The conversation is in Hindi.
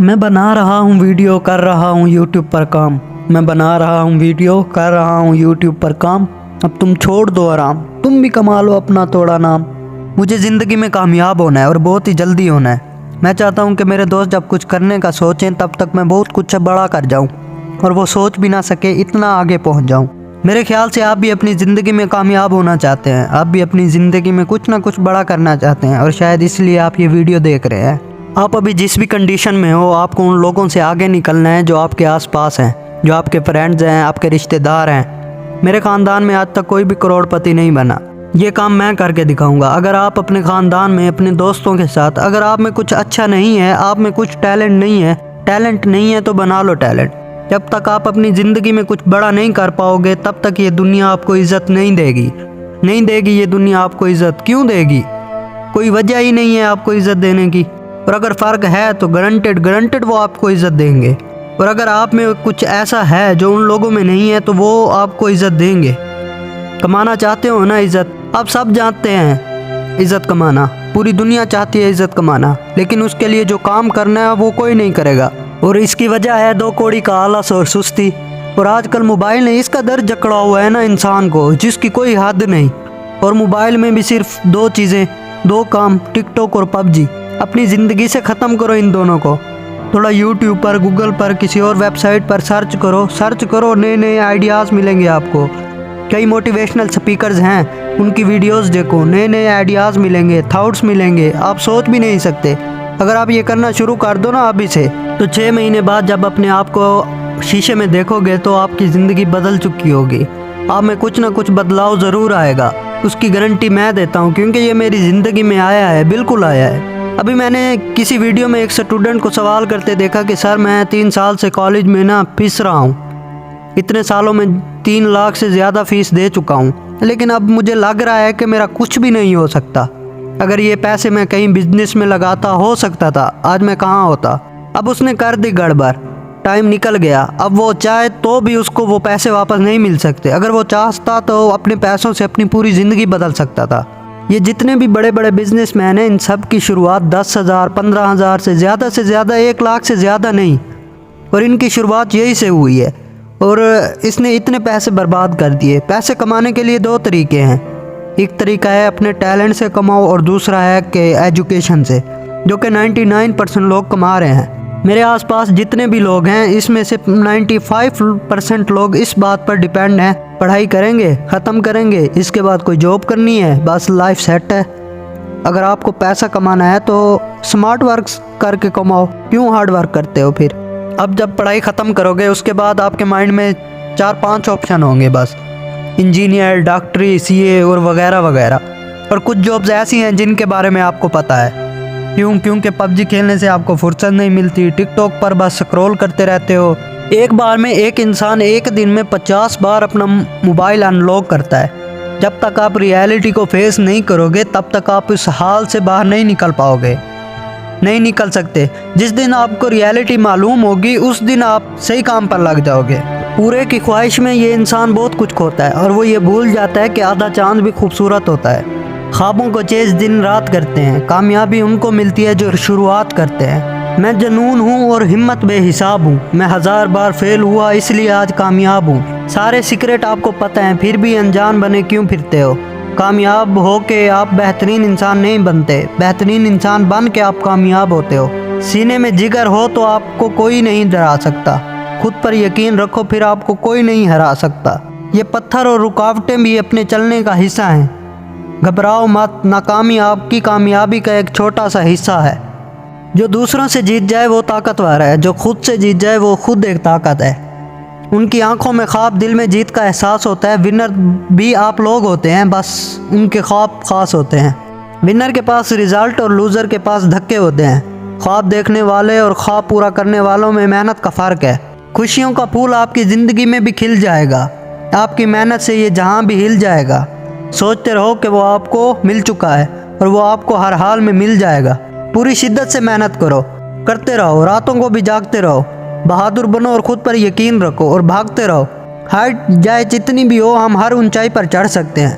मैं बना रहा हूँ वीडियो कर रहा हूँ यूट्यूब पर काम। मैं बना रहा हूँ वीडियो कर रहा हूँ यूट्यूब पर काम। अब तुम छोड़ दो आराम, तुम भी कमा लो अपना थोड़ा नाम। मुझे ज़िंदगी में कामयाब होना है और बहुत ही जल्दी होना है। मैं चाहता हूँ कि मेरे दोस्त जब कुछ करने का सोचें तब तक मैं बहुत कुछ बड़ा कर जाऊँ और वो सोच भी ना सके इतना आगे पहुँच जाऊँ। मेरे ख्याल से आप भी अपनी ज़िंदगी में कामयाब होना चाहते हैं, आप भी अपनी ज़िंदगी में कुछ ना कुछ बड़ा करना चाहते हैं और शायद इसलिए आप ये वीडियो देख रहे हैं। आप अभी जिस भी कंडीशन में हो, आपको उन लोगों से आगे निकलना है जो आपके आसपास हैं, जो आपके फ्रेंड्स हैं, आपके रिश्तेदार हैं। मेरे ख़ानदान में आज तक कोई भी करोड़पति नहीं बना, ये काम मैं करके दिखाऊंगा। अगर आप अपने ख़ानदान में, अपने दोस्तों के साथ, अगर आप में कुछ अच्छा नहीं है, आप में कुछ टैलेंट नहीं है तो बना लो टैलेंट। जब तक आप अपनी ज़िंदगी में कुछ बड़ा नहीं कर पाओगे तब तक ये दुनिया आपको इज़्ज़त नहीं देगी। ये दुनिया आपको इज़्ज़त क्यों देगी? कोई वजह ही नहीं है आपको इज़्ज़त देने की। और अगर फ़र्क है तो गारंटेड वो आपको इज़्ज़त देंगे। और अगर आप में कुछ ऐसा है जो उन लोगों में नहीं है तो वो आपको इज़्ज़त देंगे। कमाना चाहते हो ना इज़्ज़त, आप सब जानते हैं इज़्ज़त कमाना, पूरी दुनिया चाहती है इज़्ज़त कमाना, लेकिन उसके लिए जो काम करना है वो कोई नहीं करेगा। और इसकी वजह है दो कौड़ी का आलस और सुस्ती। और आजकल मोबाइल ने इसका दर जकड़ा हुआ है ना इंसान को, जिसकी कोई हद नहीं। और मोबाइल में भी सिर्फ दो चीज़ें, दो काम, टिकटॉक और पबजी। अपनी ज़िंदगी से ख़त्म करो इन दोनों को। थोड़ा यूट्यूब पर, गूगल पर, किसी और वेबसाइट पर सर्च करो, नए आइडियाज़ मिलेंगे आपको। कई मोटिवेशनल स्पीकर्स हैं, उनकी वीडियोस देखो, नए आइडियाज़ मिलेंगे, थॉट्स मिलेंगे, आप सोच भी नहीं सकते। अगर आप ये करना शुरू कर दो ना अभी से, तो 6 महीने बाद जब अपने आप को शीशे में देखोगे तो आपकी ज़िंदगी बदल चुकी होगी। आप में कुछ ना कुछ बदलाव ज़रूर आएगा, उसकी गारंटी मैं देता हूँ, क्योंकि ये मेरी ज़िंदगी में आया है, बिल्कुल आया है। अभी मैंने किसी वीडियो में एक स्टूडेंट को सवाल करते देखा कि सर मैं 3 साल से कॉलेज में ना फीस रहा हूँ, इतने सालों में 3 लाख से ज़्यादा फ़ीस दे चुका हूँ, लेकिन अब मुझे लग रहा है कि मेरा कुछ भी नहीं हो सकता। अगर ये पैसे मैं कहीं बिजनेस में लगाता, हो सकता था, आज मैं कहाँ होता। अब उसने कर दी गड़बड़, टाइम निकल गया। अब वो चाहे तो भी उसको वो पैसे वापस नहीं मिल सकते। अगर वो चाहता तो अपने पैसों से अपनी पूरी ज़िंदगी बदल सकता था। ये जितने भी बड़े बड़े बिजनेसमैन हैं, इन सब की शुरुआत 10,000, 15,000 से ज़्यादा 1 लाख से ज़्यादा नहीं, और इनकी शुरुआत यही से हुई है। और इसने इतने पैसे बर्बाद कर दिए। पैसे कमाने के लिए 2 तरीके हैं, एक तरीका है अपने टैलेंट से कमाओ और दूसरा है कि एजुकेशन से, जो कि 99% लोग कमा रहे हैं। मेरे आसपास जितने भी लोग हैं, इसमें से 95% लोग इस बात पर डिपेंड हैं, पढ़ाई करेंगे, ख़त्म करेंगे, इसके बाद कोई जॉब करनी है, बस लाइफ सेट है। अगर आपको पैसा कमाना है तो स्मार्ट वर्क करके कमाओ, क्यों हार्ड वर्क करते हो फिर? अब जब पढ़ाई ख़त्म करोगे उसके बाद आपके माइंड में 4-5 ऑप्शन होंगे बस, इंजीनियर, डॉक्टरी, सीए और वगैरह वगैरह। और कुछ जॉब्स ऐसी हैं जिनके बारे में आपको पता है, क्योंकि पबजी खेलने से आपको फुर्सत नहीं मिलती, टिकटॉक पर बस स्क्रॉल करते रहते हो। एक बार में एक इंसान एक दिन में 50 बार अपना मोबाइल अनलॉक करता है। जब तक आप रियलिटी को फेस नहीं करोगे तब तक आप इस हाल से बाहर नहीं निकल पाओगे, नहीं निकल सकते। जिस दिन आपको रियलिटी मालूम होगी उस दिन आप सही काम पर लग जाओगे। पूरे की ख्वाहिश में ये इंसान बहुत कुछ खोता है और वो ये भूल जाता है कि आधा चांद भी खूबसूरत होता है। ख्वाबों को चेज़ दिन रात करते हैं, कामयाबी उनको मिलती है जो शुरुआत करते हैं। मैं जुनून हूँ और हिम्मत बेहिसाब हूँ, मैं 1000 बार फेल हुआ इसलिए आज कामयाब हूँ। सारे सीक्रेट आपको पता हैं फिर भी अनजान बने क्यों फिरते हो? कामयाब हो के आप बेहतरीन इंसान नहीं बनते, बेहतरीन इंसान बन के आप कामयाब होते हो। सीने में जिगर हो तो आपको कोई नहीं डरा सकता, खुद पर यकीन रखो फिर आपको कोई नहीं हरा सकता। ये पत्थर और रुकावटें भी अपने चलने का हिस्सा हैं, घबराओ मत, नाकामी आपकी कामयाबी का एक छोटा सा हिस्सा है। जो दूसरों से जीत जाए वो ताकतवर है, जो खुद से जीत जाए वो खुद एक ताकत है। उनकी आंखों में ख्वाब, दिल में जीत का एहसास होता है। विनर भी आप लोग होते हैं, बस उनके ख्वाब खास होते हैं। विनर के पास रिजल्ट और लूज़र के पास धक्के होते हैं। ख्वाब देखने वाले और ख्वाब पूरा करने वालों में मेहनत का फ़र्क है। खुशियों का फूल आपकी ज़िंदगी में भी खिल जाएगा, आपकी मेहनत से ये जहां भी हिल जाएगा। सोचते रहो कि वो आपको मिल चुका है और वो आपको हर हाल में मिल जाएगा। पूरी शिद्दत से मेहनत करो, करते रहो, रातों को भी जागते रहो, बहादुर बनो और ख़ुद पर यकीन रखो और भागते रहो। हाइट जाए जितनी भी हो, हम हर ऊंचाई पर चढ़ सकते हैं,